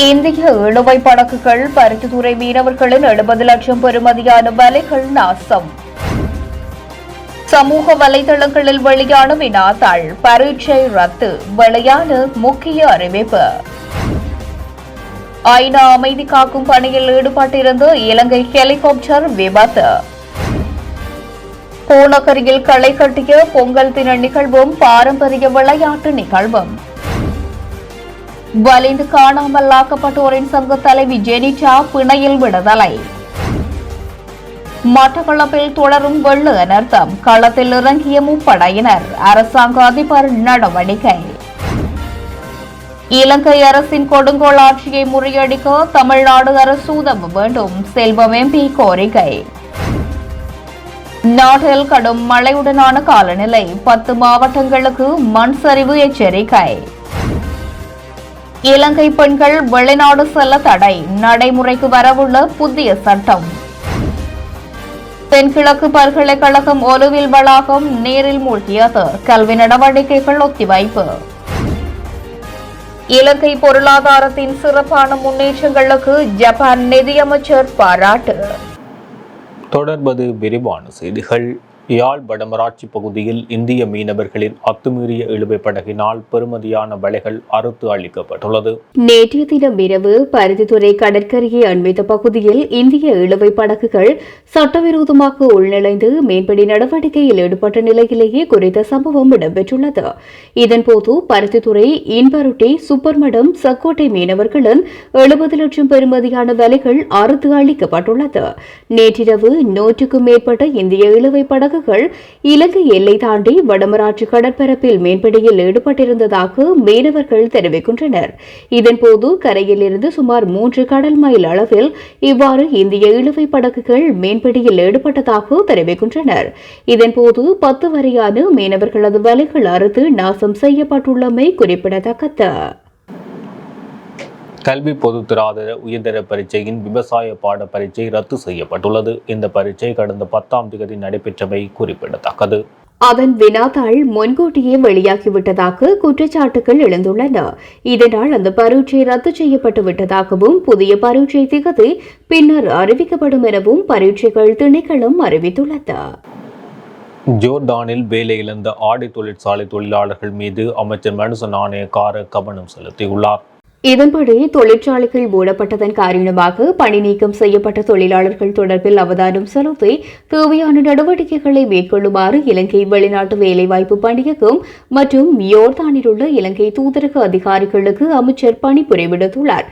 இந்திய இழுவை படகுகள் பருத்தித்துறை மீனவர்களின் 70 லட்சம் பெறுமதியான வலைகள் நாசம். சமூக வலைதளங்களில் வெளியான வினாத்தாள் பரீட்சை ரத்து, வெளியான முக்கிய அறிவிப்பு. ஐநா அமைதி காக்கும் பணியில் ஈடுபட்டிருந்த இலங்கை ஹெலிகாப்டர் விபத்து. பூநகரியில் களை கட்டிய பொங்கல் தின நிகழ்வும் பாரம்பரிய விளையாட்டு நிகழ்வும். வலிந்து காணாமல் ஆக்கப்பட்டோரின் சங்க தலைவி ஜெனிட்டா பிணையில் விடுதலை. மட்டக்களப்பில் தொடரும் வெள்ள அனர்த்தம், களத்தில் இறங்கிய முப்படையினர், அரசாங்க அதிபர் நடவடிக்கை. இலங்கை அரசின் கொடுங்கோல் ஆட்சியை முறியடிக்க தமிழ்நாடு அரசு உதவ வேண்டும், செல்வம் எம்பி கோரிக்கை. நாட்டில் கடும் மழையுடனான காலநிலை, 10 மாவட்டங்களுக்கு மண் சரிவு எச்சரிக்கை. இலங்கை பெண்கள் வெளிநாடு செல்ல தடை, நடைமுறைக்கு வரவுள்ள புதிய சட்டம். தென்கிழக்கு பல்கலைக்கழகம் ஒலுவில் வளாகம் நீரில் மூழ்கியது, கல்வி நடவடிக்கைகள் ஒத்திவைப்பு. இலங்கை பொருளாதாரத்தின் சிறப்பான முன்னேற்றங்களுக்கு ஜப்பான் நிதியமைச்சர் பாராட்டு. தொடர்பது விரிவான செய்திகள். யாழ் வடமராட்சி பகுதியில் இந்திய மீனவர்களின் அத்துமீறிய இழுவை படகினால் பெறுமதியான வலைகள் அறுத்து அளிக்கப்பட்டுள்ளது. நேற்றைய தினம் இரவு பருத்தித்துறை கடற்கரையை அண்மித்த பகுதியில் இந்திய இழுவை படகுகள் சட்டவிரோதமாக உள்நுழைந்து மீன்பிடி நடவடிக்கையில் ஈடுபட்ட நிலையிலேயே குறித்த சம்பவம் இடம்பெற்றுள்ளது. இதன்போது பருத்தித்துறை இன்பருட்டி சுப்பர்மடம் சக்கோட்டை மீனவர்களின் 70 லட்சம் பெறுமதியான வலைகள் அறுத்து அளிக்கப்பட்டுள்ளது. நேற்றிரவு 100க்கும் மேற்பட்ட இந்திய இழுவை படகு இலங்கை எல்லை தாண்டி வடமராட்சி கடற்பரப்பில் மீன்பிடியில் ஈடுபட்டிருந்ததாக மீனவர்கள் தெரிவிக்கின்றனர். இதன்போது கரையில் இருந்து சுமார் 3 கடல் மைல் அளவில் இவ்வாறு இந்திய இழுவை படகுகள் மீன்பிடியில் ஈடுபட்டதாக தெரிவிக்கின்றனர். இதன்போது 10 வரையான மீனவர்களது வலைகள் அறுத்து நாசம் செய்யப்பட்டுள்ளமை குறிப்பிடத்தக்கது. கல்வி பொதுத்தராதர உயர்தர பரீட்சையின் விவசாய பாட பரீட்சை ரத்து செய்யப்பட்டுள்ளது. இந்த பரீட்சை கடந்த 10ஆம் தேதி நடைபெற்றமை குறிப்பிடத்தக்கது. அதன் வினாத்தாள் முன்கூட்டியே வெளியாகிவிட்டதாக குற்றச்சாட்டுகள் எழுந்துள்ளன. இதனால் அந்த பரீட்சை ரத்து செய்யப்பட்டு விட்டதாகவும் புதிய பரீட்சை திகதி பின்னர் அறிவிக்கப்படும் எனவும் பரீட்சைகள் திணைக்களம் அறிவித்துள்ளது. ஜோர்டானில் வேலை இழந்த ஆடை தொழிற்சாலை தொழிலாளர்கள் மீது அமைச்சர் மனுச நாணயக்கார கவனம் செலுத்தியுள்ளார். இதன்படி தொழிற்சாலைகள் மூடப்பட்டதன் காரணமாக பணி நீக்கம் செய்யப்பட்ட தொழிலாளர்கள் தொடர்பில் அவதானம் செலுத்தி தேவையான நடவடிக்கைகளை மேற்கொள்ளுமாறு இலங்கை வெளிநாட்டு வேலைவாய்ப்பு பணியகம் மற்றும் யோர்தானில் உள்ள இலங்கை தூதரக அதிகாரிகளுக்கு அமைச்சர் பணிபுரி விடுத்துள்ளார்.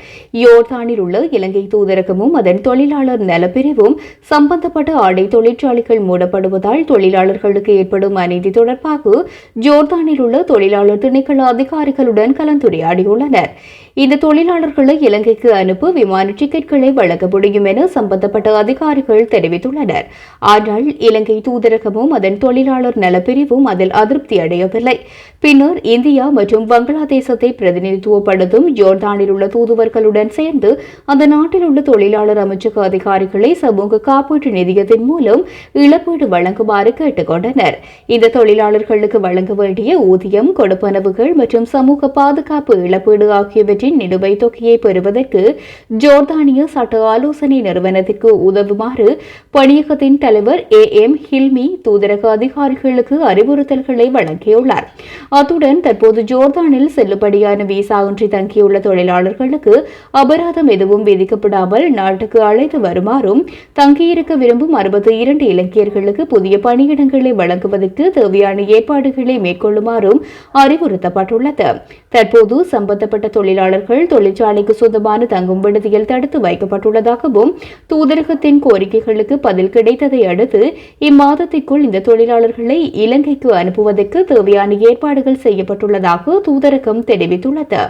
யோர்தானில் உள்ள இலங்கை தூதரகமும் அதன் தொழிலாளர் நலப்பிரிவும் சம்பந்தப்பட்ட ஆடை தொழிற்சாலைகள் மூடப்படுவதால் தொழிலாளர்களுக்கு ஏற்படும் அநீதி தொடர்பாக ஜோர்தானில் உள்ள தொழிலாளர் திணைக்கள அதிகாரிகளுடன் கலந்துரையாடியுள்ளனர். இந்த தொழிலாளர்களை இலங்கைக்கு அனுப்ப விமான டிக்கெட்களை வழங்க முடியும் என சம்பந்தப்பட்ட அதிகாரிகள் தெரிவித்துள்ளனர். ஆனால் இலங்கை தூதரகமும் அதன் தொழிலாளர் நலப்பிரிவும் அதில் அதிருப்தி அடையவில்லை. பின்னர் இந்தியா மற்றும் வங்களாதேசத்தை பிரதிநிதித்துவப்படுத்தும் ஜோர்தானில் உள்ள தூதுவர்களுடன் சேர்ந்து அந்த நாட்டில் உள்ள தொழிலாளர் அமைச்சக அதிகாரிகளை சமூக காப்பீட்டு நிதியத்தின் மூலம் இழப்பீடு வழங்குமாறு கேட்டுக் கொண்டனர். இந்த தொழிலாளர்களுக்கு வழங்க வேண்டிய ஊதியம், கொடுப்பனவுகள் மற்றும் சமூக பாதுகாப்பு இழப்பீடு ஆகியவற்றின் நிலுவைத் தொகையை பெறுவதற்கு ஜோர்தானிய சட்ட ஆலோசனை நிறுவனத்திற்கு உதவுமாறு பணியகத்தின் தலைவர் AM ஹில்மி தூதரக அதிகாரிகளுக்கு அறிவுறுத்தல்களை வழங்கியுள்ளார். அத்துடன் தற்போது ஜோர்தானில் செல்லுபடியான விசா இன்றி தங்கியுள்ள தொழிலாளர்களுக்கு அபராதம் எதுவும் விதிக்கப்படாமல் நாட்டுக்கு அழைத்து வருமாறும் தங்கியிருக்க விரும்பும் 62 இலங்கையர்களுக்கு புதிய பணியிடங்களை வழங்குவதற்கு தேவையான ஏற்பாடுகளை மேற்கொள்ளுமாறும் அறிவுறுத்தப்பட்டுள்ளது. தற்போது சம்பந்தப்பட்ட தொழிலாளர்கள் தொழிற்சாலைக்கு சொந்தமான தங்கும் விடுதியில் தடுத்து வைக்கப்பட்டுள்ளதாகவும் தூதரகத்தின் கோரிக்கைகளுக்கு பதில் கிடைத்ததை அடுத்து இம்மாதத்திற்குள் இந்த தொழிலாளர்களை இலங்கைக்கு அனுப்புவதற்கு தேவையான ஏற்பாடுகள் செய்யப்பட்டுள்ளதாக தூதரகம் தெரிவித்துள்ளது.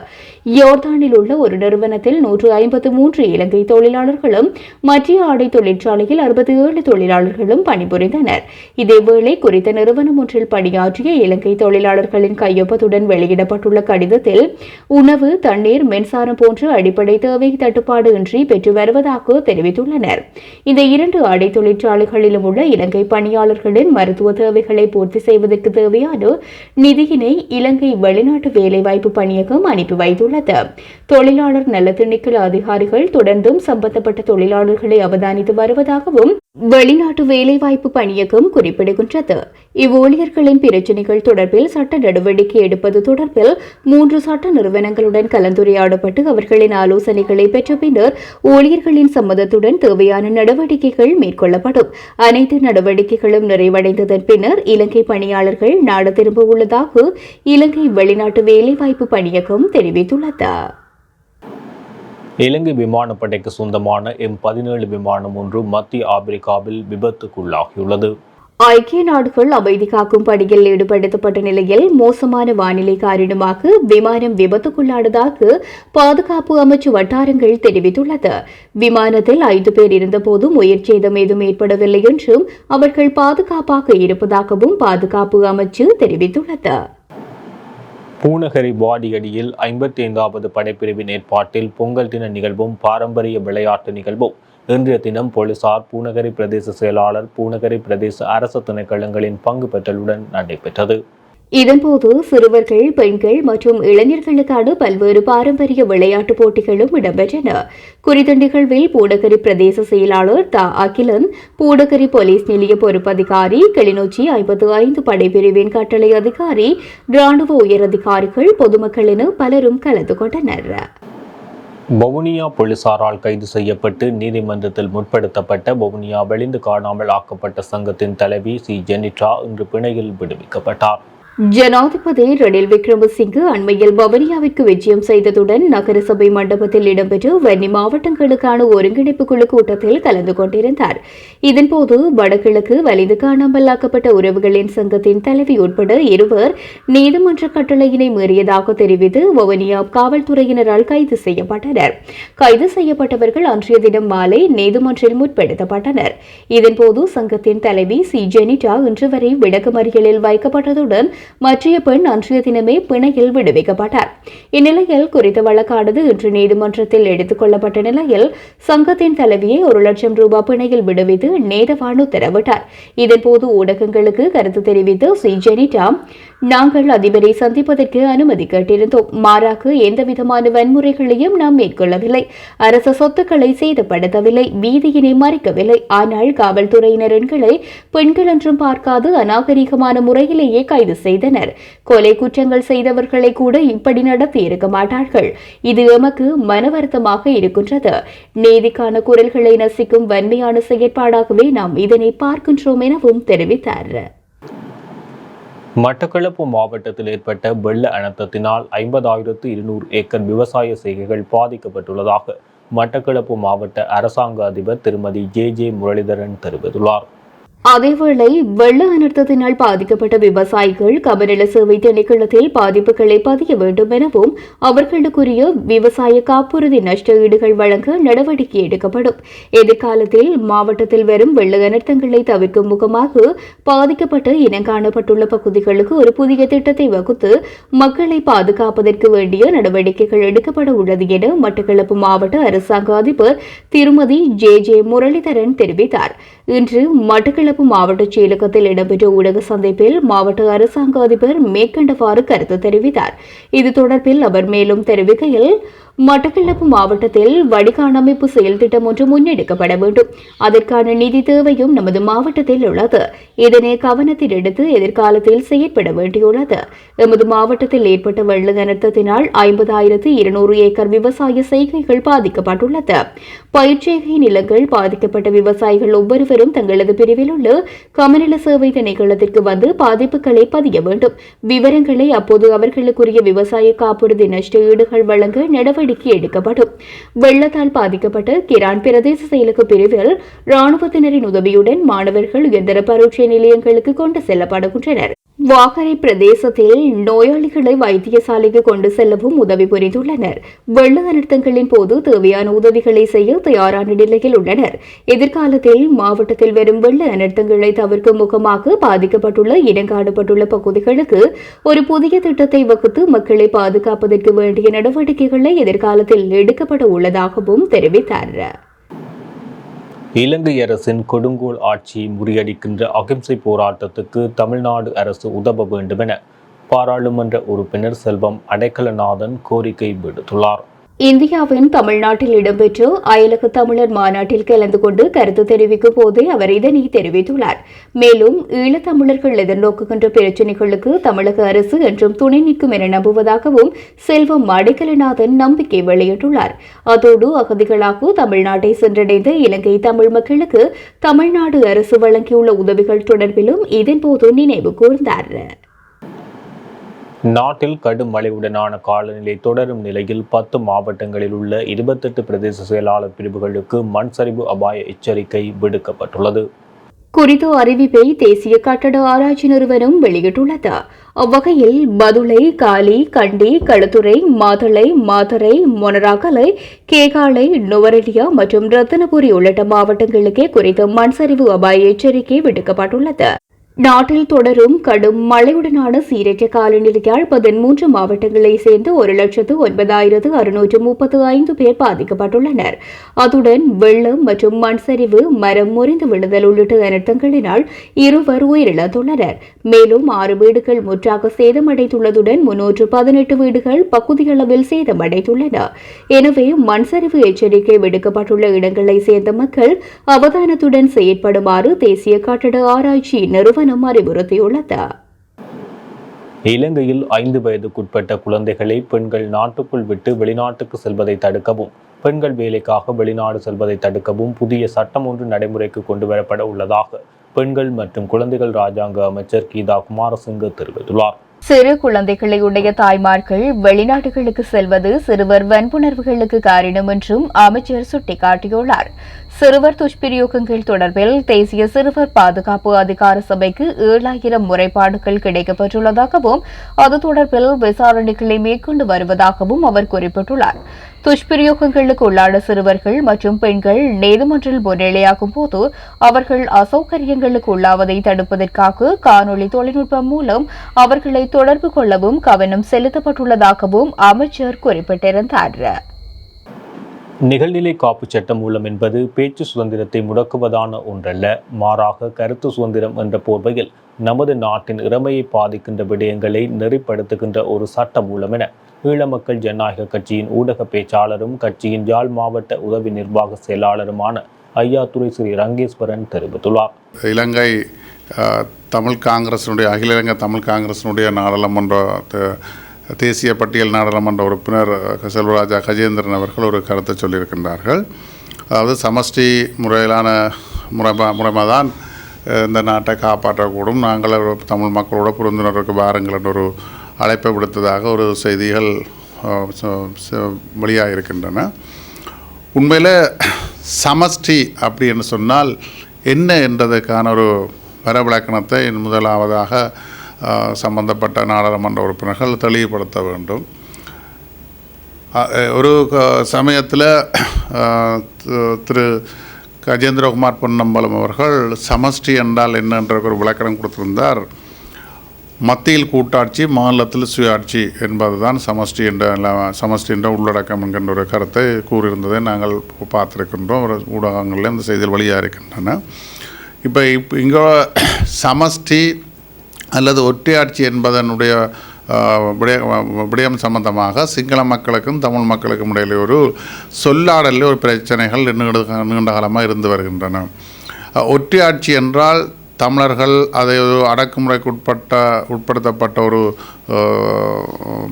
யோர்தானில் உள்ள ஒரு நிறுவனத்தில் 153 இலங்கை தொழிலாளர்களும் மத்திய ஆடை தொழிற்சாலையில் 67 தொழிலாளர்களும் பணிபுரிந்தனர். இதேவேளை குறித்த நிறுவனம் ஒன்றில் பணியாற்றிய இலங்கை தொழிலாளர்களின் கையொப்பத்துடன் வெளியிடப்பட்டுள்ள கடிதத்தில் உணவு, தண்ணீர் தண்ணீர், மின்சாரம் போன்ற அடிப்படை தேவை தட்டுப்பாடு இன்றி பெற்று வருவதாக தெரிவித்துள்ளனர். இந்த 2 ஆடை தொழிற்சாலைகளிலும் உள்ள இலங்கை பணியாளர்களின் மருத்துவ தேவைகளை பூர்த்தி செய்வதற்கு தேவையான நிதியினை இலங்கை வெளிநாட்டு வேலைவாய்ப்பு பணியகம் அனுப்பி வைத்துள்ளது. தொழிலாளர் நல திணைக்கள அதிகாரிகள் தொடர்ந்தும் சம்பந்தப்பட்ட தொழிலாளர்களை அவதானித்து வருவதாகவும் வெளிநாட்டு வேலைவாய்ப்பு பணியகம் குறிப்பிடுகின்றது. இவ்வூழியர்களின் பிரச்சினைகள் தொடர்பில் சட்ட நடவடிக்கை எடுப்பது தொடர்பில் 3 சட்ட நிறுவனங்களுடன் கலந்துரையாடப்பட்டு அவர்களின் ஆலோசனைகளை பெற்ற பின்னர் ஊழியர்களின் சம்மதத்துடன் தேவையான நடவடிக்கைகள் மேற்கொள்ளப்படும். அனைத்து நடவடிக்கைகளும் நிறைவடைந்ததன் பின்னர் இலங்கை பணியாளர்கள் நாடு திரும்ப உள்ளதாக இலங்கை வெளிநாட்டு வேலைவாய்ப்பு பணியகம் தெரிவித்துள்ளது. இலங்கை விமானப்படைக்கு சொந்தமான M17 விமானம் ஒன்று மத்திய ஆப்பிரிக்காவில் விபத்துக்குள்ளாகியுள்ளது. ஐக்கிய நாடுகள் அமைதி காக்கும் பணியில் ஈடுபடுத்தப்பட்ட நிலையில் மோசமான வானிலை காரணமாக விமானம் விபத்துக்குள்ளானதாக பாதுகாப்பு அமைச்சு வட்டாரங்கள் தெரிவித்துள்ளது. விமானத்தில் 5 பேர் இருந்தபோதும் உயிர் சேதம் ஏதும் ஏற்படவில்லை என்றும் அவர்கள் பாதுகாப்பாக இருப்பதாகவும் பாதுகாப்பு அமைச்சு தெரிவித்துள்ளது. பூநகரி வாடியடியில் 55வது படைப்பிரிவின் ஏற்பாட்டில் பொங்கல் தின நிகழ்வும் பாரம்பரிய விளையாட்டு நிகழ்வும் இன்றைய தினம் போலீசார் பூநகரி பிரதேச செயலாளர், பூநகரி பிரதேச அரசு திணைக்களங்களின் பங்கு பெற்றலுடன் நடைபெற்றது. இதன்போது சிறுவர்கள், பெண்கள் மற்றும் இளைஞர்களுக்கான பல்வேறு பாரம்பரிய விளையாட்டுப் போட்டிகளும் இடம்பெற்றன. குறித்த நிகழ்வில் பூநகரி பிரதேச செயலாளர் த. அகிலன், பூநகரி போலீஸ் நிலைய பொறுப்பதிகாரி, கிளிநொச்சி 55 படைப்பிரிவின் கட்டளை அதிகாரி, ராணுவ உயரதிகாரிகள், பொதுமக்கள் என பலரும் கலந்து கொண்டனர். வவுனியா போலீசாரால் கைது செய்யப்பட்டு நீதிமன்றத்தில் முற்படுத்தப்பட்ட வவுனியா வெளிந்து காணாமல் ஆக்கப்பட்ட சங்கத்தின் தலைவி சி. ஜெனிட்டா இன்று பிணையில் விடுவிக்கப்பட்டார். ஜனாதிபதி ரணில் விக்ரமசிங்கே அண்மையில் வவுனியாவிற்கு விஜயம் செய்ததுடன் நகரசபை மண்டபத்தில் இடம்பெற்ற வன்னி மாவட்டங்களுக்கான ஒருங்கிணைப்பு குழு கூட்டத்தில் கலந்து கொண்டிருந்தார். இதன்போது வடகிழக்கு வலிந்து காணாமலாக்கப்பட்ட உறவுகளின் சங்கத்தின் தலைவி உட்பட 2 நீதிமன்ற கட்டளையினை மீறியதாக தெரிவித்து வவுனியா காவல்துறையினரால் கைது செய்யப்பட்டனர். கைது செய்யப்பட்டவர்கள் அன்றைய தினம் மாலை நீதிமன்றில் முற்படுத்தப்பட்டனர். இதன்போது சங்கத்தின் தலைவி சி. ஜெனிட்டா இன்று வரை விளக்கமறியலில் வைக்கப்பட்டதுடன் மற்றைய பெண் அன்றைய தினமே பிணையில் விடுவிக்கப்பட்டார். இந்நிலையில் குறித்த வழக்கானது இன்று நீதிமன்றத்தில் எடுத்துக் கொள்ளப்பட்ட நிலையில் சங்கத்தின் தலைவியை 1 லட்சம் ரூபாய் பிணையில் விடுவித்து நீதவான் உத்தரவிட்டார். இதன்போது ஊடகங்களுக்கு கருத்து தெரிவித்த சி. ஜெனிட்டா, நாங்கள் அதிபரை சந்திப்பதற்கு அனுமதி கேட்டிருந்தோம். மாறாக எந்தவிதமான வன்முறைகளையும் நாம் மேற்கொள்ளவில்லை. அரசு சொத்துக்களை சேதப்படுத்தவில்லை, வீதியினை மறைக்கவில்லை. ஆனால் காவல்துறையினர் எண்களை பெண்கள் என்றும் பார்க்காது அநாகரிகமான முறையிலேயே கைது செய்தனர். கொலை குற்றங்கள் செய்தவர்களை கூட இப்படி நடத்தி இருக்க மாட்டார்கள். இது எமக்கு மனவருத்தமாக இருக்கின்றது. நீதிக்கான குரல்களை நசிக்கும் வன்மையான செயற்பாடாகவே நாம் இதனை பார்க்கின்றோம் எனவும் தெரிவித்தார். மட்டக்களப்பு மாவட்டத்தில் ஏற்பட்ட வெள்ள அனர்த்தத்தினால் 50,200 ஏக்கர் விவசாய செய்கைகள் பாதிக்கப்பட்டுள்ளதாக மட்டக்களப்பு மாவட்ட அரசாங்க அதிபர் திருமதி ஜே. முரளிதரன் தெரிவித்துள்ளார். அதேவேளை வெள்ள அனர்த்தத்தினால் பாதிக்கப்பட்ட விவசாயிகள் கமநல சேவை திணைக்களத்தில் பாதிப்புகளை பதிய வேண்டும் எனவும் அவர்களுக்குரிய விவசாய காப்புறுதி நஷ்ட ஈடுகள் வழங்க நடவடிக்கை எடுக்கப்படும். எதிர்காலத்தில் மாவட்டத்தில் வரும் வெள்ள அனர்த்தங்களை தவிர்க்கும் முகமாக பாதிக்கப்பட்ட இனங்காணப்பட்டுள்ள பகுதிகளுக்கு ஒரு புதிய திட்டத்தை வகுத்து மக்களை பாதுகாப்பதற்கு வேண்டிய நடவடிக்கைகள் எடுக்கப்பட உள்ளது என மட்டக்களப்பு மாவட்ட அரசாங்க அதிபர் திருமதி ஜே. முரளிதரன் தெரிவித்தார். இன்று மட்டக்களப்பு மாவட்ட செயலகத்தில் இடம்பெற்ற ஊடக சந்திப்பில் மாவட்ட அரசாங்க அதிபர் மேற்கண்டவாறு கருத்து தெரிவித்தார். இது தொடர்பில் அவர் மேலும் தெரிவிக்கையில், மட்டக்களப்பு மாவட்டத்தில் வடிகான் அமைப்பு செயல் திட்டம் ஒன்று முன்னெடுக்கப்பட வேண்டும். அதற்கான நிதி தேவையும் நமது மாவட்டத்தில் உள்ளது. இதனை கவனத்தில் எடுத்து எதிர்காலத்தில் செயற்பட வேண்டியுள்ளது. எமது மாவட்டத்தில் ஏற்பட்ட வெள்ள அனர்த்தத்தினால் 50,200 ஏக்கர் விவசாய செய்கைகள் பாதிக்கப்பட்டுள்ளது. பயிர்ச்செய்கை நிலங்கள் பாதிக்கப்பட்ட விவசாயிகள் ஒவ்வொருவரும் தங்களது பிரிவில் உள்ள கமநல சேவை திணைக்களத்திற்கு வந்து பாதிப்புகளை பதிய வேண்டும். விவரங்களை அப்போது அவர்களுக்குரிய விவசாய காப்புறுதி நஷ்ட ஈடுகள் வழங்க நடவடிக்கை எடுக்கப்படும். வெள்ளத்தால் பாதிக்கப்பட்ட கிரான் பிரதேச செயலக பிரிவில் ராணுவத்தினரின் உதவியுடன் மாணவர்கள் உயர்தர பரீட்சை நிலையங்களுக்கு கொண்டு செல்லப்படுகின்றனர். வாகரை பிரதேசத்தில் நோயாளிகளை வைத்தியசாலைக்கு கொண்டு செல்லவும் உதவி புரிந்துள்ளனர். வெள்ள அனர்த்தங்களின் போது தேவையான உதவிகளை செய்ய தயாரான நிலையில் உள்ளனர். எதிர்காலத்தில் மாவட்டத்தில் வரும் வெள்ள அனர்த்தங்களை தவிர்க்கும் முகமாக பாதிக்கப்பட்டுள்ள இனங்காணப்பட்டுள்ள பகுதிகளுக்கு ஒரு புதிய திட்டத்தை வகுத்து மக்களை பாதுகாப்பதற்கு வேண்டிய நடவடிக்கைகளை எதிர்காலத்தில் எடுக்கப்பட உள்ளதாகவும் தெரிவித்தார். இலங்கை அரசின் கொடுங்கோல் ஆட்சியை முறியடிக்கின்ற அகிம்சை போராட்டத்துக்கு தமிழ்நாடு அரசு உதவ வேண்டும் என பாராளுமன்ற உறுப்பினர் செல்வம் அடைக்கலநாதன் கோரிக்கை விடுத்துள்ளார். இந்தியாவின் தமிழ்நாட்டில் இடம்பெற்ற அயலக தமிழர் மாநாட்டில் கலந்து கொண்டு கருத்து தெரிவிக்கும் போதே அவர் இதனை தெரிவித்துள்ளார். மேலும் ஈழத்தமிழர்கள் எதிர்நோக்குகின்ற பிரச்சினைகளுக்கு தமிழக அரசு என்றும் துணை நிற்கும் என நம்புவதாகவும் செல்வம் அடைக்கலநாதன் நம்பிக்கை வெளியிட்டுள்ளார். அதோடு அகதிகளாக தமிழ்நாட்டை சென்றடைந்த இலங்கை தமிழ் மக்களுக்கு தமிழ்நாடு அரசு வழங்கியுள்ள உதவிகள் தொடர்பிலும் இதன்போது நினைவு கூர்ந்தார். நாட்டில் கடும் மழையுடனான காலநிலை தொடரும் நிலையில் 10 மாவட்டங்களில் உள்ள 28 பிரதேச செயலாளர் பிரிவுகளுக்கு மண் சரிவு அபாய எச்சரிக்கை விடுக்கப்பட்டுள்ளது. குறித்த அறிவிப்பை தேசிய கட்டட ஆராய்ச்சி நிறுவனம் வெளியிட்டுள்ளது. அவ்வகையில் பதுளை, காலி, கண்டி, களுத்துறை, மாத்தளை, மாத்தறை, மொனராகலை, கேகாலை, நுவரெலியா மற்றும் ரத்தினபுரி உள்ளிட்ட மாவட்டங்களுக்கே குறித்த மண் சரிவு அபாய எச்சரிக்கை விடுக்கப்பட்டுள்ளது. நாட்டில் தொடரும் கடும் மழையுடனான சீரற்ற காலநிலையால் 13 மாவட்டங்களை சேர்ந்த 1,09,635 பேர் பாதிக்கப்பட்டுள்ளனர். அத்துடன் வெள்ளம் மற்றும் மண் சரிவு, மரம் முறிந்து விழுதல் உள்ளிட்ட அனர்த்தங்களினால் 2 உயிரிழந்துள்ளனர். மேலும் 6 வீடுகள் முற்றாக சேதமடைந்துள்ளதுடன் 318 வீடுகள் பகுதியளவில் சேதமடைந்துள்ளன. எனவே மண் சரிவு எச்சரிக்கை விடுக்கப்பட்டுள்ள இடங்களை சேர்ந்த மக்கள் அவதானத்துடன் செயற்படுமாறு தேசிய கட்டட ஆராய்ச்சி நிறுவனம் அறிவுறுத்தியுள்ளது. இலங்கையில் 5 வயதுக்குட்பட்ட குழந்தைகளை பெண்கள் நாட்டுக்குள் விட்டு வெளிநாட்டுக்கு செல்வதை தடுக்கவும், பெண்கள் வேலைக்காக வெளிநாடு செல்வதை தடுக்கவும் புதிய சட்டம் ஒன்று நடைமுறைக்கு கொண்டுவரப்பட உள்ளதாக பெண்கள் மற்றும் குழந்தைகள் ராஜாங்க அமைச்சர் கீதா குமாரசிங்க தெரிவித்துள்ளார். சிறு குழந்தைகளுடைய தாய்மார்கள் வெளிநாடுகளுக்கு செல்வது சிறுவர் வன்புணர்வுகளுக்கு காரணம் என்றும் அமைச்சர் சுட்டிக்காட்டியுள்ளார். சிறுவர் துஷ்பிரயோகங்கள் தொடர்பில் தேசிய சிறுவர் பாதுகாப்பு அதிகார சபைக்கு 7000 முறைப்பாடுகள் கிடைக்கப்பட்டுள்ளதாகவும் அது தொடர்பில் விசாரணைகளை மேற்கொண்டு வருவதாகவும் அவர் குறிப்பிட்டுள்ளார். துஷ்பிரயோகங்களுக்கு உள்ளான சிறுவர்கள் மற்றும் பெண்கள் நீதிமன்றில் முன்னிலையாகும் போது அவர்கள் அசௌகரியங்களுக்கு உள்ளாவதை தடுப்பதற்காக காணொலி தொழில்நுட்பம் மூலம் அவர்களை தொடர்பு கொள்ளவும் கவனம் செலுத்தப்பட்டுள்ளதாகவும் அமைச்சர் குறிப்பிட்டிருந்தார். நிகழ்நிலை காப்பு சட்டம் மூலம் என்பது பேச்சு சுதந்திரத்தை முடக்குவதான ஒன்றல்ல, மாறாக கருத்து சுதந்திரம் என்ற போர்வையில் நமது நாட்டின் இறமையை பாதிக்கின்ற விடயங்களை நெறிப்படுத்துகின்ற ஒரு சட்ட மூலம் என ஈழ மக்கள் ஜனநாயக கட்சியின் ஊடக பேச்சாளரும் கட்சியின் யாழ் மாவட்ட உதவி நிர்வாக செயலாளருமான ஐயாத்துரை ஸ்ரீ ரங்கேஸ்வரன் தெரிவித்துள்ளார். இலங்கை தமிழ் காங்கிரசினுடைய அகில இலங்கை தமிழ் காங்கிரசினுடைய நாடாளுமன்ற தேசிய பட்டியல் நாடாளுமன்ற உறுப்பினர் செல்வராஜா கஜேந்திரன் அவர்கள் ஒரு கருத்தை சொல்லியிருக்கின்றார்கள். அதாவது சமஷ்டி முறையிலான முறைமை தான் இந்த நாட்டை காப்பாற்றக்கூடும், நாங்கள் தமிழ் மக்களோட புரிந்துணர்வுக்கு வாருங்கள் என்ற ஒரு அழைப்பை விடுத்ததாக ஒரு செய்திகள் வெளியாக இருக்கின்றன. உண்மையில் சமஷ்டி அப்படின்னு சொன்னால் என்ன என்றதுக்கான ஒரு வரவிலக்கணத்தை முதலாவதாக சம்பந்தப்பட்ட நாடாளுமன்ற உறுப்பினர்கள் தெளிவுபடுத்த வேண்டும். ஒரு சமயத்தில் திரு கஜேந்திரகுமார் பொன்னம்பலம் அவர்கள் சமஷ்டி என்றால் என்னென்ற ஒரு விளக்கணம் கொடுத்திருந்தார். மத்தியில் கூட்டாட்சி, மாநிலத்தில் சுயாட்சி என்பதுதான் சமஷ்டி என்ற உள்ளடக்கம் என்கின்ற ஒரு கருத்தை கூறியிருந்ததை நாங்கள் பார்த்துருக்கின்றோம். ஒரு ஊடகங்களில் இந்த செய்திகள் வெளியாக இருக்கின்றன. இப்போ இங்கே சமஷ்டி அல்லது ஒற்றையாட்சி என்பதனுடைய விடயம் சம்பந்தமாக சிங்கள மக்களுக்கும் தமிழ் மக்களுக்கும் இடையிலே ஒரு சொல்லாடலில் ஒரு பிரச்சனைகள் நீண்ட காலமாக இருந்து வருகின்றன. ஒற்றையாட்சி என்றால் தமிழர்கள் அதை ஒரு அடக்குமுறைக்கு உட்படுத்தப்பட்ட ஒரு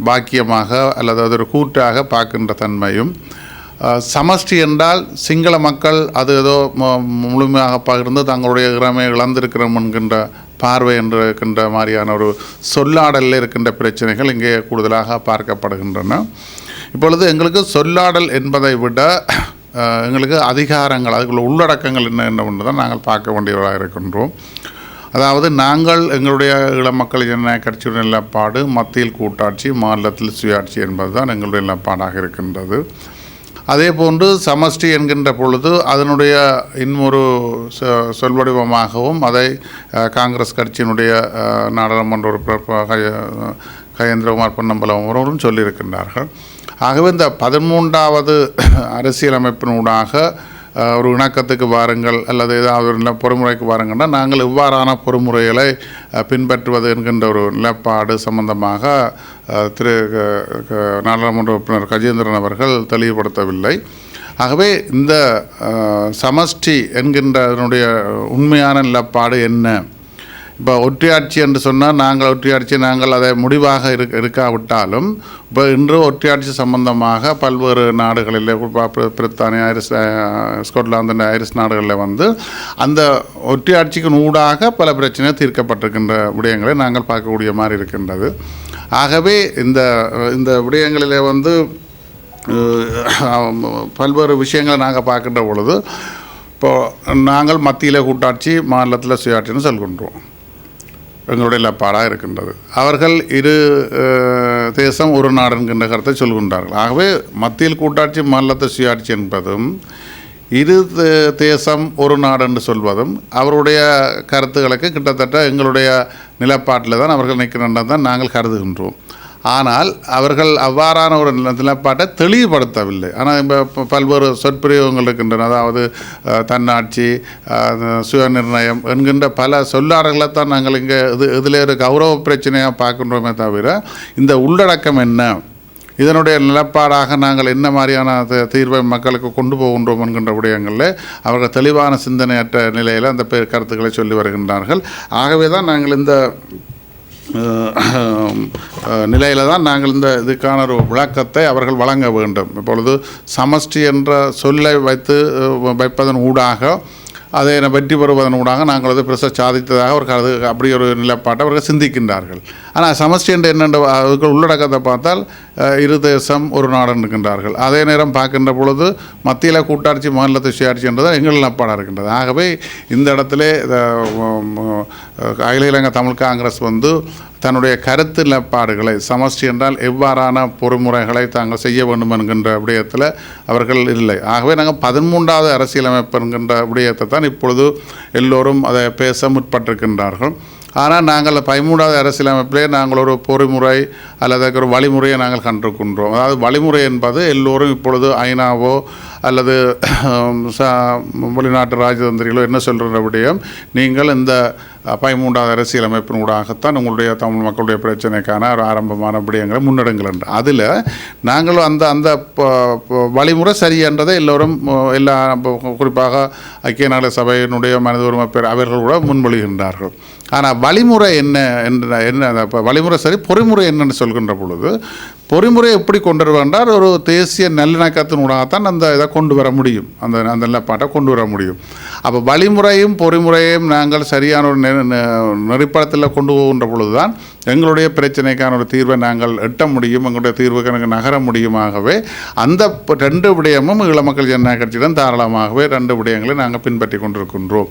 பாக்கியமாக அல்லது அது ஒரு கூட்டாக பார்க்கின்ற தன்மையும், சமஷ்டி என்றால் சிங்கள மக்கள் அது ஏதோ முழுமையாக பகிர்ந்து தங்களுடைய இறமையை இழந்திருக்கிறோம் என்கின்ற பார்வை என்று இருக்கின்ற மாதிரியான ஒரு சொல்லாடலில் இருக்கின்ற பிரச்சனைகள் இங்கே கூடுதலாக பார்க்கப்படுகின்றன. இப்பொழுது எங்களுக்கு சொல்லாடல் என்பதை விட எங்களுக்கு அதிகாரங்கள், அதுக்குள்ள உள்ளடக்கங்கள் என்ன என்னவென்று தான் நாங்கள் பார்க்க வேண்டியவர்களாக இருக்கின்றோம். அதாவது நாங்கள் எங்களுடைய இளம் மக்கள் ஜனநாயக கட்சியுடைய நிலப்பாடு மத்தியில் கூட்டாட்சி, மாநிலத்தில் சுயாட்சி என்பதுதான் எங்களுடைய நிலப்பாடாக இருக்கின்றது. அதே போன்று சமஷ்டி என்கின்ற பொழுது அதனுடைய இன்னொரு சொல்வடிவமாகவும் அதை காங்கிரஸ் கட்சியினுடைய நாடாளுமன்ற உறுப்பினர் கஜேந்திரகுமார் பொன்னம்பலம் அவர்களும் சொல்லியிருக்கின்றார்கள். ஆகவே இந்த 13வது அரசியலமைப்பினூடாக ஒரு இணக்கத்துக்கு வாருங்கள் அல்லது ஏதாவது ஒரு பொறுமுறைக்கு வாருங்கள்னா நாங்கள் இவ்வாறான பொறுமுறைகளை பின்பற்றுவது என்கின்ற ஒரு நிலப்பாடு சம்பந்தமாக திரு நாடாளுமன்ற உறுப்பினர் கஜேந்திரன் அவர்கள் தெளிவுபடுத்தவில்லை. ஆகவே இந்த சமஷ்டி என்கின்ற அதனுடைய உண்மையான நிலப்பாடு என்ன? இப்போ ஒற்றையாட்சி என்று சொன்னால் நாங்கள் ஒற்றையாட்சி நாங்கள் அதை முடிவாக இருக்காவிட்டாலும் இப்போ இன்று ஒற்றையாட்சி சம்பந்தமாக பல்வேறு நாடுகளில் பிரித்தானியா, ஸ்காட்லாந்து, ஐரிஷ் நாடுகளில் அந்த ஒற்றையாட்சிக்கு ஊடாக பல பிரச்சனை தீர்க்கப்பட்டிருக்கின்ற விடயங்களை நாங்கள் பார்க்கக்கூடிய மாதிரி இருக்கின்றது. ஆகவே இந்த விடயங்களில் பல்வேறு விஷயங்களை நாங்கள் பார்க்கின்ற பொழுது இப்போது நாங்கள் மத்தியில் கூட்டாட்சி, மாநிலத்தில் சுயாட்சின்னு சொல்கின்றோம். எங்களுடைய நிலப்பாடாக இருக்கின்றது. அவர்கள் இரு தேசம் ஒரு நாடு என்கின்ற கருத்தை சொல்கின்றார்கள். ஆகவே மத்தியில் கூட்டாட்சி, மாநிலத்தில் சுயாட்சி என்பதும் இரு தேசம் ஒரு நாடு என்று சொல்வதும் அவருடைய கருத்துக்களுக்கு கிட்டத்தட்ட எங்களுடைய நிலப்பாட்டில் தான் அவர்கள் நிற்கின்றன தான் நாங்கள் கருதுகின்றோம். ஆனால் அவர்கள் அவ்வாறான ஒரு நிலப்பாட்டை தெளிவுபடுத்தவில்லை. ஆனால் இப்போ பல்வேறு சொற்பிரயோகங்கள் இருக்கின்றன. அதாவது தன்னாட்சி, சுயநிர்ணயம் என்கின்ற பல சொல்லாடல்களை தான் நாங்கள் இங்கே இதில் ஒரு கௌரவ பிரச்சனையாக பார்க்கின்றோமே தவிர இந்த உள்ளடக்கம் என்ன, இதனுடைய நிலப்பாடாக நாங்கள் என்ன மாதிரியான தீர்வை மக்களுக்கு கொண்டு போகின்றோம் என்கின்ற விடயங்களில் அவர்கள் தெளிவான சிந்தனையற்ற நிலையில் அந்த கருத்துக்களை சொல்லி வருகின்றார்கள். ஆகவே தான் நாங்கள் இந்த நிலையில் தான் நாங்கள் இதுக்கான ஒரு விளக்கத்தை அவர்கள் வழங்க வேண்டும். இப்பொழுது சமஷ்டி என்ற சொல்லை வைப்பதன் ஊடாக அதை வெற்றி பெறுவதன் ஊடாக நாங்கள் அதை பெருசாக சாதித்ததாக அவர்கள் அப்படி ஒரு நிலைப்பாட்டை அவர்கள் சிந்திக்கின்றார்கள். ஆனால் சமஷ்டி என்று என்னென்ற அதுக்கு உள்ளடக்கத்தை பார்த்தால் இரு தேசம் ஒரு நாடு இருக்கின்றார்கள். அதே நேரம் பார்க்கின்ற பொழுது மத்தியில் கூட்டாட்சி, மாநிலத்தை சுயாட்சி என்றது எங்கள் நிலப்பாடாக இருக்கின்றது. ஆகவே இந்த இடத்துல அகில இலங்கை தமிழ் காங்கிரஸ் தன்னுடைய கருத்து நிலப்பாடுகளை சமஷ்டி என்றால் எவ்வாறான பொறுமுறைகளை தாங்கள் செய்ய வேண்டும் என்கின்ற விடயத்தில் அவர்கள் இல்லை. ஆகவே நாங்கள் 13வது அரசியலமைப்பு என்கின்ற விடயத்தை தான் இப்பொழுது எல்லோரும் அதை பேச முற்பட்டிருக்கின்றார்கள். ஆனால் நாங்கள் 13வது அரசியலமைப்பிலே நாங்கள் ஒரு பொறிமுறை அல்லது ஒரு வழிமுறையை நாங்கள் கண்டிருக்கின்றோம். அதாவது வழிமுறை என்பது எல்லோரும் இப்பொழுது ஐநாவோ அல்லது வெளிநாட்டு ராஜதந்திரிகளோ என்ன சொல்கிற விடயம், நீங்கள் இந்த 13வது அரசியலமைப்பின் ஊடாகத்தான் உங்களுடைய தமிழ் மக்களுடைய பிரச்சனைக்கான ஒரு ஆரம்பமான விடயங்களை முன்னெடுங்கள் என்று. அதில் நாங்கள் அந்த வழிமுறை சரியன்றதை எல்லோரும் குறிப்பாக ஐக்கிய நாடு சபையினுடைய மனித உரிமை அவர்கள் கூட முன்மொழிகின்றார்கள். ஆனால் வழிமுறை என்ன வழிமுறை சரி, பொறிமுறை என்னென்னு சொல்கின்ற பொழுது பொறிமுறை எப்படி கொண்டு வர வேண்டால் ஒரு தேசிய நல்லிணக்கத்தின் ஊடாகத்தான் அந்த இதை கொண்டு வர முடியும், அந்த நிலப்பாட்டை கொண்டு வர முடியும். அப்போ வழிமுறையும் பொறிமுறையும் நாங்கள் சரியான ஒரு நெறிப்படத்தில் கொண்டு போகின்ற பொழுது தான் எங்களுடைய பிரச்சனைக்கான ஒரு தீர்வை நாங்கள் எட்ட முடியும், எங்களுடைய தீர்வுக்கு எனக்கு நகர முடியுமாகவே அந்த 2 விடயமும் ஈழ மக்கள் ஜனநாயக கட்சியிடம் தாராளமாகவே 2 விடயங்களை நாங்கள் பின்பற்றி கொண்டிருக்கின்றோம்.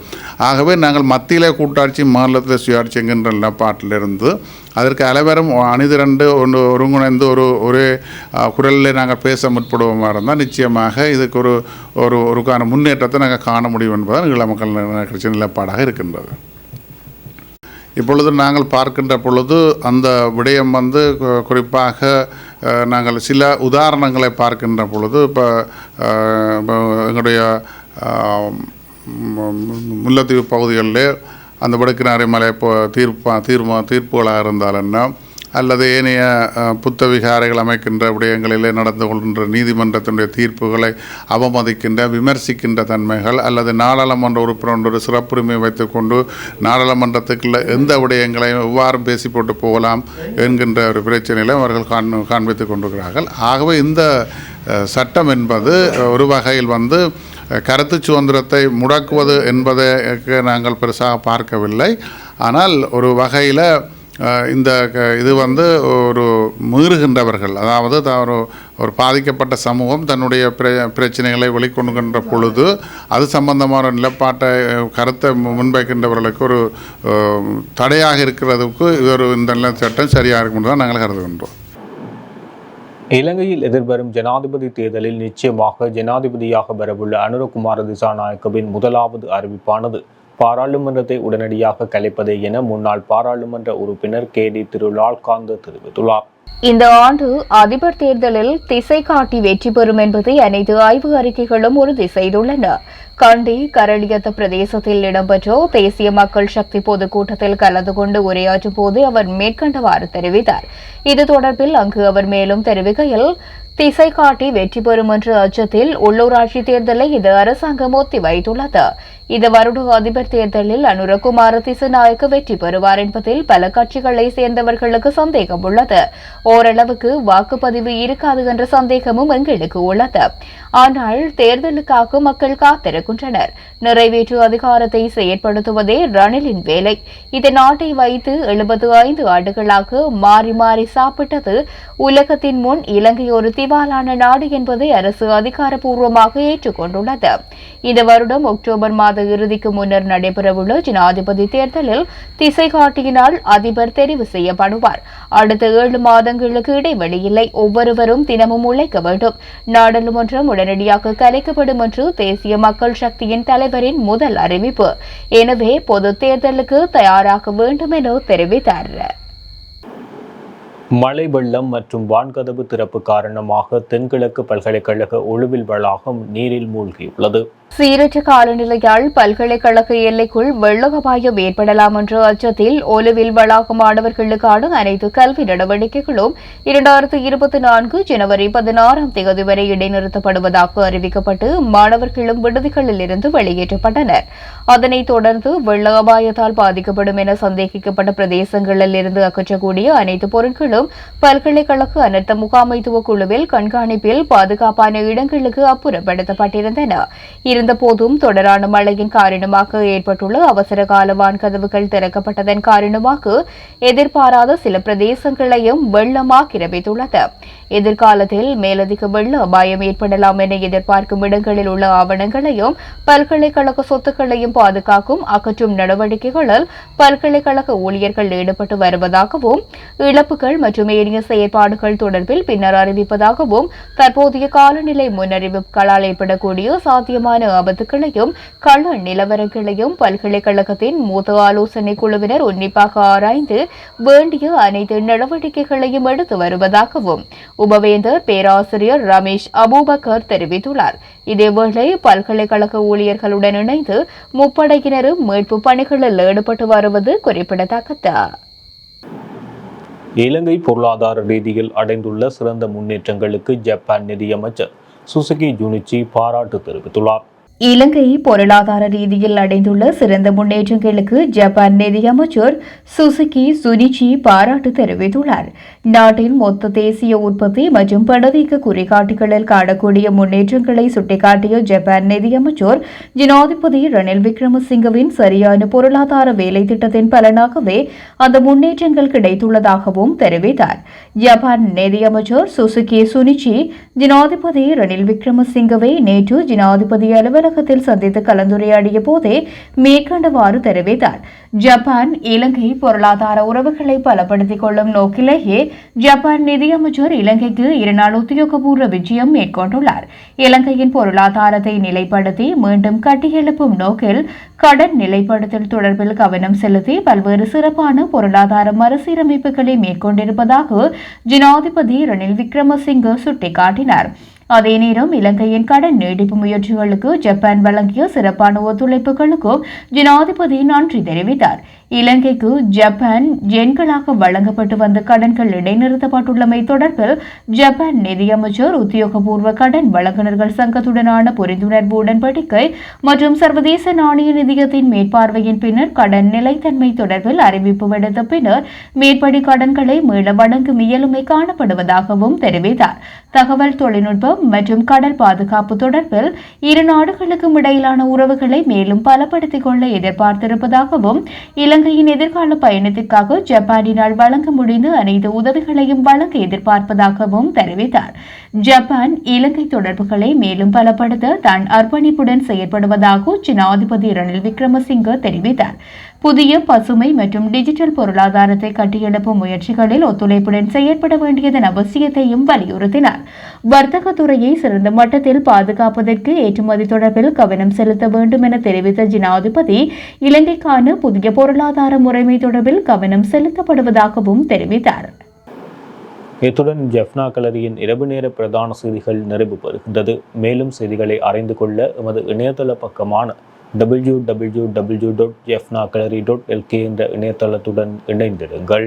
ஆகவே நாங்கள் மத்தியிலே கூட்டாட்சி, மாநிலத்தில் சுயாட்சி என்கின்ற நிலப்பாட்டிலிருந்து அதற்கு அனைவரும் அணிதிரண்டு ஒருங்கிணைந்து ஒரே குரலில் நாங்கள் பேச முற்படுவோமா இருந்தால் நிச்சயமாக இதுக்கு ஒருக்கான முன்னேற்றத்தை நாங்கள் காண முடியும் என்பதுதான் ஈழ மக்கள் கட்சி நிலப்பாடாக இருக்கின்றது. இப்பொழுது நாங்கள் பார்க்கின்ற பொழுது அந்த விடயம் குறிப்பாக நாங்கள் சில உதாரணங்களை பார்க்கின்ற பொழுது இப்போ எங்களுடைய முல்லைத்தீவு பகுதிகளிலே அந்த வடக்கினாரை மலை தீர்ப்புகளாக இருந்தால் என்ன, அல்லது ஏனைய புத்த விகாரைகள் அமைக்கின்ற விடயங்களிலே நடந்து கொள்கின்ற நீதிமன்றத்தினுடைய தீர்ப்புகளை அவமதிக்கின்ற விமர்சிக்கின்ற தன்மைகள், அல்லது நாடாளுமன்ற உறுப்பினர் ஒரு சிறப்புரிமை வைத்துக்கொண்டு நாடாளுமன்றத்துக்குள்ள எந்த விடயங்களையும் எவ்வாறு பேசி போட்டு போகலாம் என்கின்ற ஒரு பிரச்சனையில் அவர்கள் காண்பித்து கொண்டிருக்கிறார்கள். ஆகவே இந்த சட்டம் என்பது ஒரு வகையில் கருத்து சுதந்திரத்தை முடக்குவது என்பதை நாங்கள் பெருசாக பார்க்கவில்லை. ஆனால் ஒரு வகையில் இது ஒரு மீறுகின்றவர்கள், அதாவது ஒரு பாதிக்கப்பட்ட சமூகம் தன்னுடைய பிரச்சனைகளை வெளிக்கொண்டுகின்ற பொழுது அது சம்பந்தமான நிலப்பாட்டை கருத்தை முன்வைக்கின்றவர்களுக்கு ஒரு தடையாக இருக்கிறதுக்கு இந்த சட்டம் சரியாக இருக்கும் தான் நாங்கள் கருதுகின்றோம். இலங்கையில் எதிர்வரும் ஜனாதிபதி தேர்தலில் நிச்சயமாக ஜனாதிபதியாக வரவுள்ள அனுரகுமார திசாநாயக்கவின் முதலாவது அறிவிப்பானது பாராளுமன்றத்தை உடனடியாக கலைப்பதே என முன்னாள் பாராளுமன்ற உறுப்பினர் KD திருலால்காந்த தெரிவித்துள்ளார். இந்த ஆண்டு அதிபர் தேர்தலில் திசை காட்டி வெற்றி பெறும் என்பதை அனைத்து ஆய்வு அறிக்கைகளும் உறுதி செய்துள்ளன. கண்டி கரளியத்த பிரதேசத்தில் இடம்பெற்ற தேசிய மக்கள் சக்தி பொதுக்கூட்டத்தில் கலந்து கொண்டு உரையாற்றும் போது அவர் மேற்கண்டவாறு தெரிவித்தார். இது தொடர்பில் அங்கு அவர் மேலும் தெரிவிக்கையில், திசை காட்டி வெற்றி பெறும் என்ற அச்சத்தில் உள்ளூராட்சி தேர்தலை இது அரசாங்கம் ஒத்திவைத்துள்ளது. இந்த வருட அதிபர் தேர்தலில் அனுரகுமார திசாநாயக்க வெற்றி பெறுவார் என்பதில் பல கட்சிகளை சேர்ந்தவர்களுக்கு சந்தேகம் உள்ளது. ஓரளவுக்கு வாக்குப்பதிவு இருக்காது என்ற சந்தேகமும் எங்களுக்கு உள்ளது. ஆனால் தேர்தலுக்காக மக்கள் காத்திருக்கின்றனர். நிறைவேற்று அதிகாரத்தை செயற்படுத்துவதே ரணிலின் வேலை. இந்த நாட்டை வைத்து 75 ஆண்டுகளாக மாறி மாறி சாப்பிட்டது. உலகத்தின் முன் இலங்கை ஒரு திவாலான நாடு என்பதை அரசு அதிகாரப்பூர்வமாக ஏற்றுக்கொண்டுள்ளது. இந்த வருடம் அக்டோபர் மாத இறுதிக்கு முன்னர் நடைபெறவுள்ள ஜனாதிபதி தேர்தலில் திசை காட்டியினால் அதிபர் தெரிவு செய்யப்படுவார். அடுத்த 7 மாதங்களுக்கு இடைவெளி இல்லை. ஒவ்வொருவரும் தினமும் உழைக்க வேண்டும். நாடாளுமன்றம் உடனடியாக கலைக்கப்படும் என்று தேசிய மக்கள் சக்தியின் தலைவரின் முதல் அறிவிப்பு. எனவே பொது தேர்தலுக்கு தயாராக வேண்டும் என தெரிவித்தார். மழை வெள்ளம் மற்றும் வான்கதவு திறப்பு காரணமாக தென்கிழக்கு பல்கலைக்கழக ஒழுவில் வளாகம் நீரில் மூழ்கியுள்ளது. சீரற்ற காலநிலையால் பல்கலைக்கழக எல்லைக்குள் வெள்ள அபாயம் ஏற்படலாம் என்ற அச்சத்தில் ஒலுவில் வளாக மாணவர்களுக்கான அனைத்து கல்வி நடவடிக்கைகளும் 2024 ஜனவரி 16ஆம் தேதி வரை இடைநிறுத்தப்படுவதாக அறிவிக்கப்பட்டு மாணவர்களும் விடுதிகளில் இருந்து வெளியேற்றப்பட்டனர். அதனைத் தொடர்ந்து வெள்ள அபாயத்தால் பாதிக்கப்படும் என சந்தேகிக்கப்பட்ட பிரதேசங்களில் இருந்து அகற்றக்கூடிய அனைத்து பொருட்களும் பல்கலைக்கழக அனர்த்த முகாமைத்துவ குழுவில் கண்காணிப்பில் பாதுகாப்பான இடங்களுக்கு அப்புறப்படுத்தப்பட்டிருந்தன. இருந்தபோதும் தொடரான மழையின் காரணமாக ஏற்பட்டுள்ள அவசர கால வான்கதவுகள் திறக்கப்பட்டதன் காரணமாக எதிர்பாராத சில பிரதேசங்களையும் வெள்ளம் ஆக்கிரமித்துள்ளது. எதிர்காலத்தில் மேலதிக வெள்ள அபாயம் ஏற்படலாம் என எதிர்பார்க்கும் இடங்களில் உள்ள ஆவணங்களையும் பல்கலைக்கழக சொத்துக்களையும் பாதுகாக்கும் அகற்றும் நடவடிக்கைகளில் பல்கலைக்கழக ஊழியர்கள் ஈடுபட்டு வருவதாகவும் இழப்புகள் மற்றும் ஏனைய செயற்பாடுகள் தொடர்பில் பின்னர் அறிவிப்பதாகவும் தற்போதைய காலநிலை முன்னறிவிப்புகளால் ஏற்படக்கூடிய சாத்தியமான ஆபத்துகளையும் கள நிலவரங்களையும் பல்கலைக்கழகத்தின் மூத்த ஆலோசனை குழுவினர் உன்னிப்பாக ஆராய்ந்து வேண்டிய அனைத்து நடவடிக்கைகளையும் எடுத்து வருவதாகவும் உபவேந்தர் பேராசிரியர் ரமேஷ் அபூபக்கர் தெரிவித்துள்ளார். இதேவேளை பல்கலைக்கழக ஊழியர்களுடன் இணைந்து முப்படையினரும் மீட்பு பணிகளில் ஈடுபட்டு வருவது குறிப்பிடத்தக்கது. இலங்கை பொருளாதார ரீதியில் அடைந்துள்ள சிறந்த முன்னேற்றங்களுக்கு ஜப்பான் நிதியமைச்சர் சுசுகி ஜுனிச்சி பாராட்டு தெரிவித்துள்ளார். இலங்கை பொருளாதார ரீதியில் அடைந்துள்ள சிறந்த முன்னேற்றங்களுக்கு ஜப்பான் நிதியமைச்சர் சுசுகி ஜுனிச்சி பாராட்டு தெரிவித்துள்ளார். நாட்டின் மொத்த தேசிய உற்பத்தி மற்றும் பணவீக்க குறிகாட்டிகளில் காணக்கூடிய முன்னேற்றங்களை சுட்டிக்காட்டிய ஜப்பான் நிதியமைச்சர் ஜனாதிபதி ரணில் விக்ரமசிங்கவின் சரியான பொருளாதார வேலை திட்டத்தின் பலனாகவே அந்த முன்னேற்றங்கள் கிடைத்துள்ளதாகவும் தெரிவித்தார். ஜப்பான் நிதியமைச்சர் சுசுகி ஜுனிச்சி ஜனாதிபதி ரணில் விக்ரமசிங்கவை நேற்று ஜனாதிபதி அலுவலகத்தில் சந்தித்து கலந்துரையாடிய போதே மேற்கண்டவாறு தெரிவித்தார். ஜப்பான் இலங்கை பொருளாதார உறவுகளை பலப்படுத்திக் கொள்ளும் நோக்கிலேயே ஜப்பான் நிதியமைச்சர் இலங்கைக்கு 2 நாள் உத்தியோகபூர்வ விஜயம் மேற்கொண்டுள்ளார். இலங்கையின் பொருளாதாரத்தை நிலைப்படுத்தி மீண்டும் கட்டியெழுப்பும் நோக்கில் கடன் நிலைப்படுத்தல் தொடர்பில் கவனம் செலுத்தி பல்வேறு சிறப்பான பொருளாதார மறுசீரமைப்புகளை மேற்கொண்டிருப்பதாக ஜனாதிபதி ரணில் விக்ரமசிங்கே சுட்டிக்காட்டினார். அதே நேரம் இலங்கையின் கடன் நீடிப்பு முயற்சிகளுக்கு ஜப்பான் வழங்கிய சிறப்பான ஒத்துழைப்புகளுக்கும் ஜனாதிபதி நன்றி தெரிவித்தார். இலங்கைக்கு ஜப்பான் எண்களாக வழங்கப்பட்டு வந்த கடன்கள் இடைநிறுத்தப்பட்டுள்ளமை தொடர்பில் ஜப்பான் நிதியமைச்சர் உத்தியோகபூர்வ கடன் வழங்குநர்கள் சங்கத்துடனான புரிந்துணர்வு உடன்படிக்கை மற்றும் சர்வதேச நாணய நிதியத்தின் மேற்பார்வையின் பின்னர் கடன் நிலைத்தன்மை தொடர்பில் அறிவிப்பு விடுத்த பின்னர் மேற்படி கடன்களை மீள வழங்கும் இயலுமை காணப்படுவதாகவும் தெரிவித்தார். தகவல் தொழில்நுட்பம் மற்றும் கடல் பாதுகாப்பு தொடர்பில் 2 நாடுகளுக்கும் இடையிலான உறவுகளை மேலும் பலப்படுத்திக் கொள்ள எதிர்பார்த்திருப்பதாகவும் இலங்கையின் எதிர்கால பயணத்திற்காக ஜப்பானினால் வழங்க முடிந்த அனைத்து உதவிகளையும் வழங்க எதிர்பார்ப்பதாகவும் தெரிவித்தார். ஜப்பான் இலங்கை தொடர்புகளை மேலும் பலப்படுத்த தான் அர்ப்பணிப்புடன் செயற்படுவதாக ஜனாதிபதி ரணில் விக்ரமசிங்க தெரிவித்தார். புதிய பசுமை மற்றும் டிஜிட்டல் பொருளாதாரத்தை கட்டியெழுப்பும் முயற்சிகளில் ஒத்துழைப்புடன் செயற்பட வேண்டியதன் அவசியத்தையும் வலியுறுத்தினார். வர்த்தகத்துறையை சிறந்த மட்டத்தில் பாதுகாப்பதற்கு ஏற்றுமதி தொடர்பில் கவனம் செலுத்த வேண்டும் என தெரிவித்த ஜனாதிபதி இலங்கைக்கான புதிய பொருளாதார முறைமை தொடர்பில் கவனம் செலுத்தப்படுவதாகவும் தெரிவித்தார். இத்துடன் ஜெஃப்னா கலரியின் இரவு நேர பிரதான செய்திகள் நிறைவு பெறுகின்றது. மேலும் செய்திகளை அறிந்து கொள்ள எமது இணையதள பக்கமான www.jeffnakalari.lk என்ற இணையதளத்துடன் இணைந்திடுங்கள்.